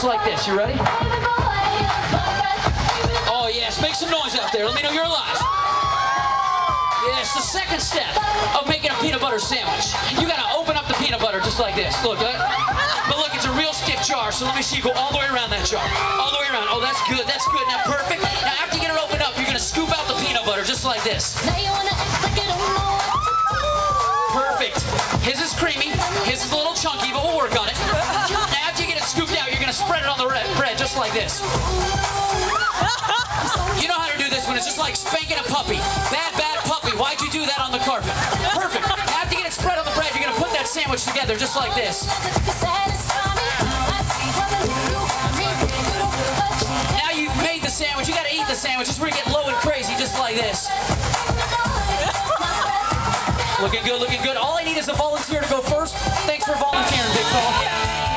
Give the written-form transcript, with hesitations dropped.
just like this. You ready? Oh yes, make some noise out there. Let me know you're alive. Yes, the second step of making a peanut butter sandwich. You gotta open up the peanut butter just like this. Look, but look, it's a real stiff jar, so let me see you go all the way around that jar. All the way around. Oh, that's good, that's good. Now, perfect. Now, after you get it opened up, you're gonna scoop out the peanut butter just like this. Perfect. His is creamy, his is a little chunky, but we'll work on it. Now, after you get it scooped out, you're gonna spread it on the bread just like this. You know how to do this one. It's just like spanking a puppy. Bad puppy. Why'd you do that on the carpet? Perfect. After you get it spread on the bread, you're going to put that sandwich together just like this. Now you've made the sandwich. You got to eat the sandwich. It's where you get low and crazy just like this. Looking good, looking good. All I need is a volunteer to go first. Thanks for volunteering, big fella.